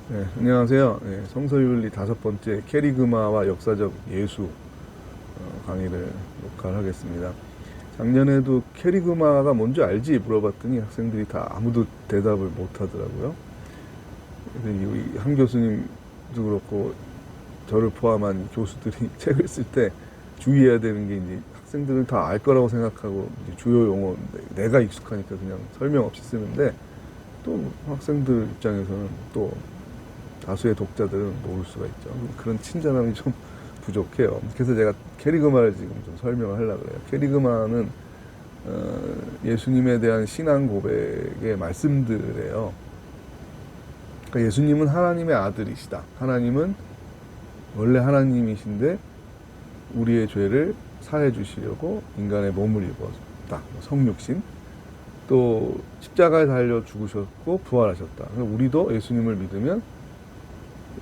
네, 안녕하세요. 네, 성서윤리 5번째 캐리그마와 역사적 예수 강의를 녹화를 하겠습니다. 작년에도 캐리그마가 뭔지 알지? 물어봤더니 학생들이 다 아무도 대답을 못 하더라고요. 그래서 우리 한 교수님도 그렇고 저를 포함한 교수들이 책을 쓸 때 주의해야 되는 게 이제 학생들은 다 알 거라고 생각하고 이제 주요 용어 내가 익숙하니까 그냥 설명 없이 쓰는데 또 학생들 입장에서는 또 다수의 독자들은 모를 수가 있죠. 그런 친절함이 좀 부족해요. 그래서 제가 캐리그마를 지금 좀 설명을 하려고 그래요. 캐리그마는 예수님에 대한 신앙 고백의 말씀들이에요. 그러니까 예수님은 하나님의 아들이시다. 하나님은 원래 하나님이신데 우리의 죄를 사해 주시려고 인간의 몸을 입었다. 성육신. 또 십자가에 달려 죽으셨고 부활하셨다. 우리도 예수님을 믿으면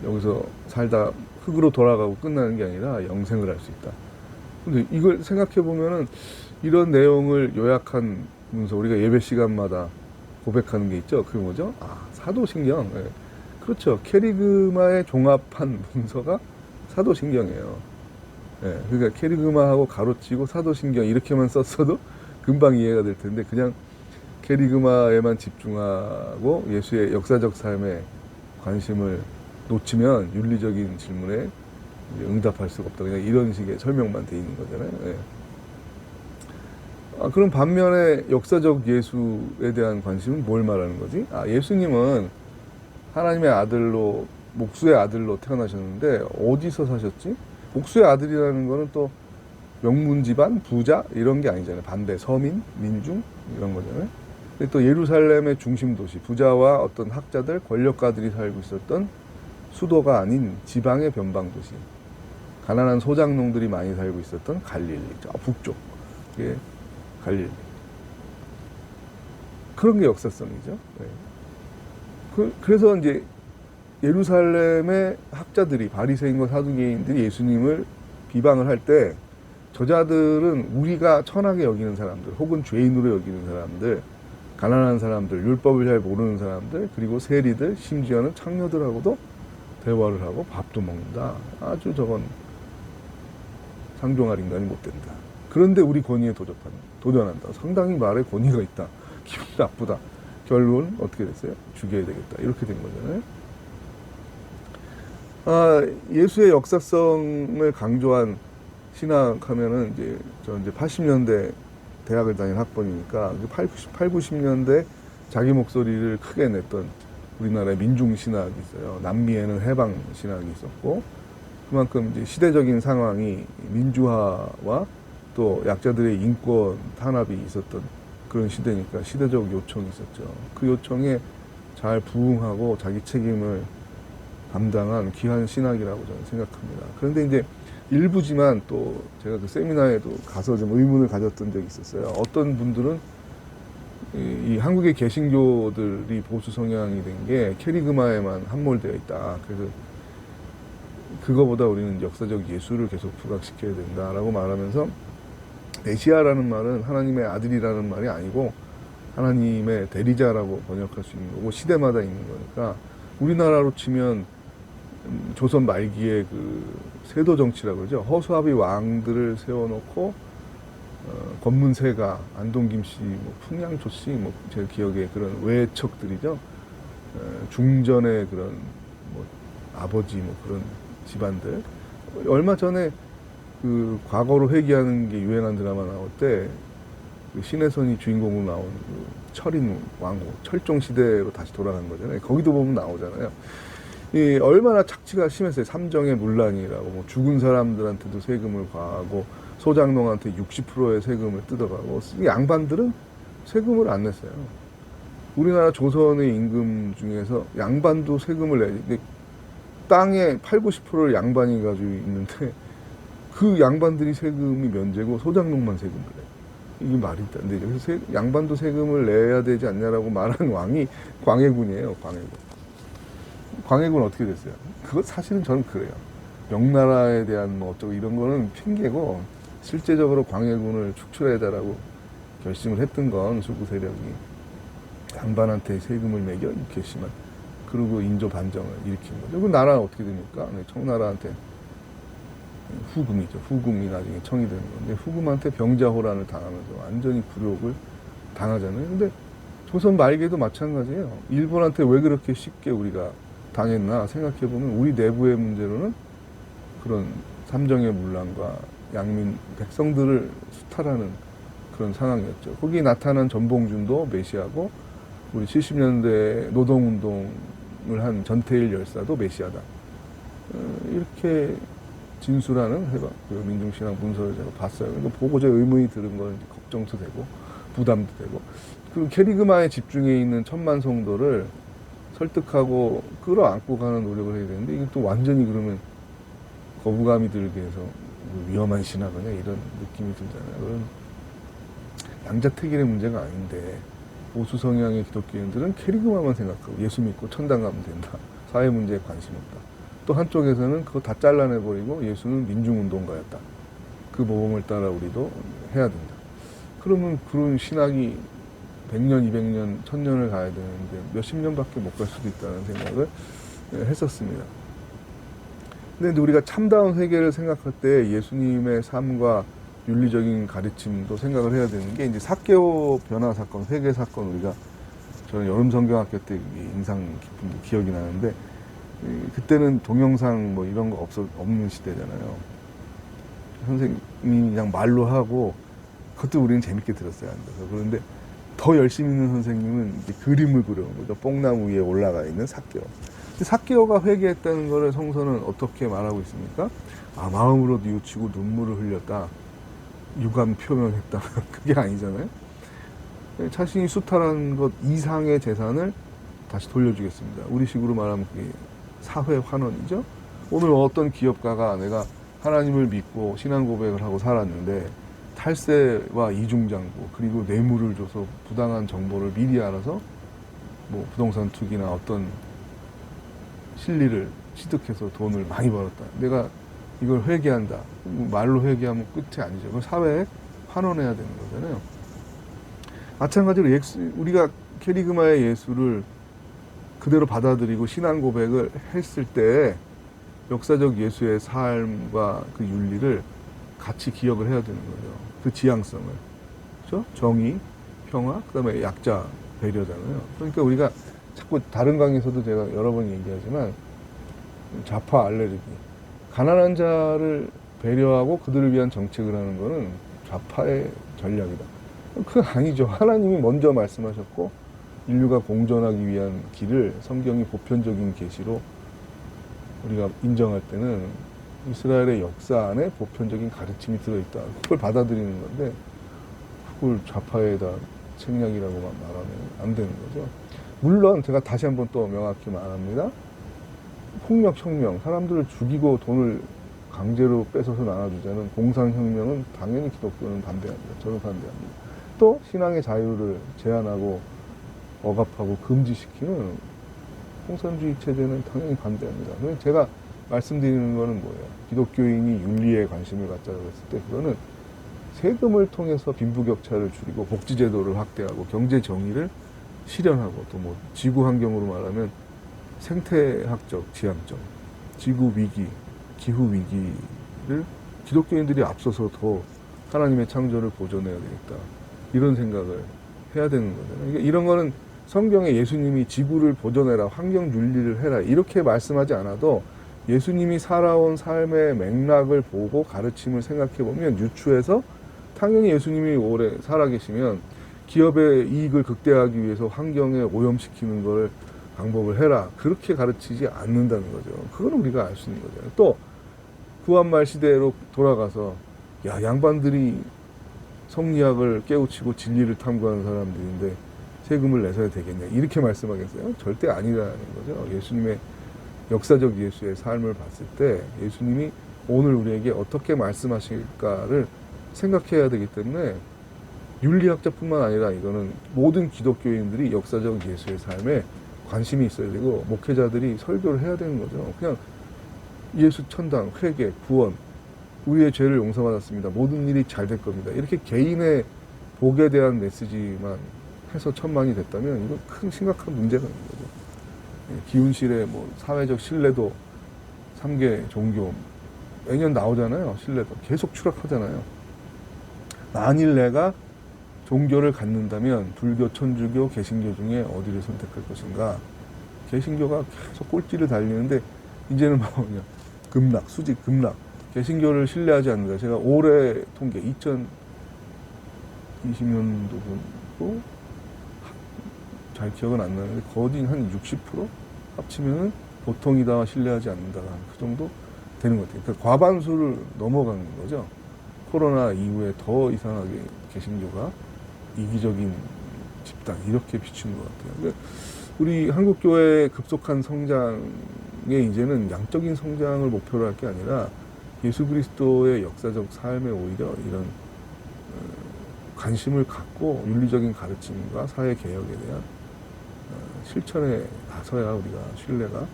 여기서 살다 흙으로 돌아가고 끝나는 게 아니라 영생을 할 수 있다. 근데 이걸 생각해 보면은 이런 내용을 요약한 문서, 우리가 예배 시간마다 고백하는 게 있죠. 그게 뭐죠? 사도신경. 네. 그렇죠. 캐리그마의 종합한 문서가 사도신경이에요. 네. 그러니까 캐리그마하고 가로치고 사도신경 이렇게만 썼어도 금방 이해가 될 텐데 그냥 캐리그마에만 집중하고 예수의 역사적 삶에 관심을 놓치면 윤리적인 질문에 응답할 수가 없다. 그냥 이런 식의 설명만 돼 있는 거잖아요. 예. 그럼 반면에 역사적 예수에 대한 관심은 뭘 말하는 거지? 예수님은 하나님의 아들로, 목수의 아들로 태어나셨는데 어디서 사셨지? 목수의 아들이라는 거는 또 명문 집안, 부자 이런 게 아니잖아요. 반대, 서민, 민중 이런 거잖아요. 근데 또 예루살렘의 중심 도시, 부자와 어떤 학자들, 권력가들이 살고 있었던 수도가 아닌 지방의 변방 도시, 가난한 소작농들이 많이 살고 있었던 갈릴리, 북쪽, 예, 갈릴리. 그런 게 역사성이죠. 네. 그래서 이제 예루살렘의 학자들이 바리새인과 사두개인들이 예수님을 비방을 할 때 저자들은 우리가 천하게 여기는 사람들, 혹은 죄인으로 여기는 사람들, 가난한 사람들, 율법을 잘 모르는 사람들, 그리고 세리들, 심지어는 창녀들하고도 대화를 하고 밥도 먹는다. 아주 저건 상종할 인간이 못 된다. 그런데 우리 권위에 도전한다. 상당히 말에 권위가 있다. 기분 나쁘다. 결론 어떻게 됐어요? 죽여야 되겠다. 이렇게 된 거잖아요. 예수의 역사성을 강조한 신학하면은 이제 80년대 대학을 다닌 학번이니까 8, 90년대 자기 목소리를 크게 냈던 우리나라의 민중신학이 있어요. 남미에는 해방신학이 있었고, 그만큼 이제 시대적인 상황이 민주화와 또 약자들의 인권 탄압이 있었던 그런 시대니까 시대적 요청이 있었죠. 그 요청에 잘 부응하고 자기 책임을 감당한 귀한 신학이라고 저는 생각합니다. 그런데 이제 일부지만 또 제가 그 세미나에도 가서 좀 의문을 가졌던 적이 있었어요. 어떤 분들은 이 한국의 개신교들이 보수 성향이 된 게 캐리그마에만 함몰되어 있다. 그래서 그거보다 우리는 역사적 예수를 계속 부각시켜야 된다라고 말하면서 메시아라는 말은 하나님의 아들이라는 말이 아니고 하나님의 대리자라고 번역할 수 있는 거고 시대마다 있는 거니까 우리나라로 치면 조선 말기에 그 세도 정치라고 그러죠. 허수아비 왕들을 세워놓고 권문세가, 안동김씨, 풍양조씨, 제 기억에 그런 외척들이죠. 중전의 그런 아버지 그런 집안들. 얼마 전에 그 과거로 회귀하는 게 유행한 드라마 나올 때 그 신혜선이 주인공으로 나온 그 철인 왕후, 철종 시대로 다시 돌아간 거잖아요. 거기도 보면 나오잖아요. 이 얼마나 착취가 심했어요. 삼정의 문란이라고 죽은 사람들한테도 세금을 과하고 소장농한테 60%의 세금을 뜯어가고 양반들은 세금을 안 냈어요. 우리나라 조선의 임금 중에서 양반도 세금을 내지. 땅의 8, 90%를 양반이 가지고 있는데 그 양반들이 세금이 면제고 소장농만 세금을 내요. 이게 말이 안 되죠. 그래서 양반도 세금을 내야 되지 않냐라고 말한 왕이 광해군이에요. 광해군 어떻게 됐어요? 그것 사실은 저는 그래요. 명나라에 대한 어쩌고 이런 거는 핑계고 실제적으로 광해군을 축출해달라고 결심을 했던 건 수구 세력이 양반한테 세금을 매겨? 이 괘씸한 그리고 인조 반정을 일으킨 거죠. 그 나라는 어떻게 됩니까? 청나라한테 후금이죠. 후금이 나중에 청이 되는 건데 후금한테 병자호란을 당하면서 완전히 굴욕을 당하잖아요. 근데 조선 말기에도 마찬가지예요. 일본한테 왜 그렇게 쉽게 우리가 당했나 생각해보면 우리 내부의 문제로는 그런 삼정의 문란과 양민 백성들을 수탈하는 그런 상황이었죠. 거기에 나타난 전봉준도 메시아고 우리 70년대 노동운동을 한 전태일 열사도 메시아다. 이렇게 진술하는 그 민중신앙 문서를 제가 봤어요. 이거 보고 제 의문이 들은 건 걱정도 되고 부담도 되고 그 캐리그마에 집중해 있는 천만 성도를 설득하고 끌어안고 가는 노력을 해야 되는데 이게 또 완전히 그러면 거부감이 들게 해서 위험한 신학이냐 이런 느낌이 들잖아요. 그런 양자택일의 문제가 아닌데 보수 성향의 기독교인들은 캐리그마만 생각하고 예수 믿고 천당 가면 된다. 사회 문제에 관심 없다. 또 한쪽에서는 그거 다 잘라내버리고 예수는 민중운동가였다. 그 모범을 따라 우리도 해야 된다. 그러면 그런 신학이 100년, 200년, 1000년을 가야 되는데 몇십 년밖에 못 갈 수도 있다는 생각을 했었습니다. 근데 우리가 참다운 회개를 생각할 때 예수님의 삶과 윤리적인 가르침도 생각을 해야 되는 게 이제 삭개오 변화 사건, 회개 사건 우리가 저는 여름 성경학교 때 인상 깊은 게 기억이 나는데 그때는 동영상 뭐 이런 거 없는 시대잖아요. 선생님이 그냥 말로 하고 그것도 우리는 재밌게 들었어요. 앉아서. 그런데 더 열심히 있는 선생님은 이제 그림을 그려온 거죠. 뽕나무 위에 올라가 있는 삭개오. 삭개오가 회개했다는 것을 성서는 어떻게 말하고 있습니까? 마음으로 뉘우치고 눈물을 흘렸다. 유감 표명했다. 그게 아니잖아요. 자신이 수탈한 것 이상의 재산을 다시 돌려주겠습니다. 우리식으로 말하면 그게 사회 환원이죠. 오늘 어떤 기업가가 내가 하나님을 믿고 신앙 고백을 하고 살았는데 탈세와 이중장부 그리고 뇌물을 줘서 부당한 정보를 미리 알아서 뭐 부동산 투기나 어떤 실리를 취득해서 돈을 많이 벌었다. 내가 이걸 회개한다. 말로 회개하면 끝이 아니죠. 그걸 사회에 환원해야 되는 거잖아요. 마찬가지로 우리가 캐리그마의 예수를 그대로 받아들이고 신앙 고백을 했을 때 역사적 예수의 삶과 그 윤리를 같이 기억을 해야 되는 거죠. 그 지향성을. 그렇죠? 정의, 평화, 그 다음에 약자 배려잖아요. 그러니까 우리가 자꾸 다른 강의에서도 제가 여러 번 얘기하지만 좌파 알레르기. 가난한 자를 배려하고 그들을 위한 정책을 하는 거는 좌파의 전략이다. 그건 아니죠. 하나님이 먼저 말씀하셨고 인류가 공존하기 위한 길을 성경이 보편적인 계시로 우리가 인정할 때는 이스라엘의 역사 안에 보편적인 가르침이 들어있다. 그걸 받아들이는 건데 그걸 좌파에다 책략이라고만 말하면 안 되는 거죠. 물론 제가 다시 한번 또 명확히 말합니다. 폭력 혁명, 사람들을 죽이고 돈을 강제로 뺏어서 나눠주자는 공산혁명은 당연히 기독교는 반대합니다. 저는 반대합니다. 또 신앙의 자유를 제한하고 억압하고 금지시키는 공산주의 체제는 당연히 반대합니다. 그래서 제가 말씀드리는 거는 뭐예요? 기독교인이 윤리에 관심을 갖자고 했을 때 그거는 세금을 통해서 빈부격차를 줄이고 복지제도를 확대하고 경제 정의를 실현하고 또 뭐 지구 환경으로 말하면 생태학적 지향점, 지구 위기, 기후 위기를 기독교인들이 앞서서 더 하나님의 창조를 보존해야 되겠다. 이런 생각을 해야 되는 거잖아요. 그러니까 이런 거는 성경에 예수님이 지구를 보존해라, 환경 윤리를 해라 이렇게 말씀하지 않아도 예수님이 살아온 삶의 맥락을 보고 가르침을 생각해 보면 유추해서 당연히 예수님이 오래 살아계시면 기업의 이익을 극대화하기 위해서 환경에 오염시키는 걸 방법을 해라. 그렇게 가르치지 않는다는 거죠. 그건 우리가 알 수 있는 거잖아요. 또 구한말 시대로 돌아가서 양반들이 성리학을 깨우치고 진리를 탐구하는 사람들인데 세금을 내서야 되겠냐 이렇게 말씀하겠어요? 절대 아니라는 거죠. 예수님의 역사적 예수의 삶을 봤을 때 예수님이 오늘 우리에게 어떻게 말씀하실까를 생각해야 되기 때문에 윤리학자뿐만 아니라 이거는 모든 기독교인들이 역사적 예수의 삶에 관심이 있어야 되고 목회자들이 설교를 해야 되는 거죠. 그냥 예수 천당, 회개, 구원, 우리의 죄를 용서받았습니다. 모든 일이 잘 될 겁니다. 이렇게 개인의 복에 대한 메시지만 해서 천만이 됐다면 이건 큰 심각한 문제가 있는 거죠. 기훈실의 뭐 사회적 신뢰도 3개 종교 매년 나오잖아요. 신뢰도 계속 추락하잖아요. 만일 내가 종교를 갖는다면 불교, 천주교, 개신교 중에 어디를 선택할 것인가? 개신교가 계속 꼴찌를 달리는데 이제는 뭐냐 급락, 수직 급락. 개신교를 신뢰하지 않는다. 제가 올해 통계 2020년도도 잘 기억은 안 나는데 거의 한 60% 합치면은 보통이다 신뢰하지 않는다 그 정도 되는 것 같아요. 그러니까 과반수를 넘어가는 거죠. 코로나 이후에 더 이상하게 개신교가 이기적인 집단 이렇게 비추는 것 같아요. 그러니까 우리 한국교회의 급속한 성장에 이제는 양적인 성장을 목표로 할 게 아니라 예수 그리스도의 역사적 삶에 오히려 이런 관심을 갖고 윤리적인 가르침과 사회 개혁에 대한 실천에 나서야 우리가 신뢰가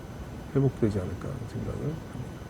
회복되지 않을까 생각을 합니다.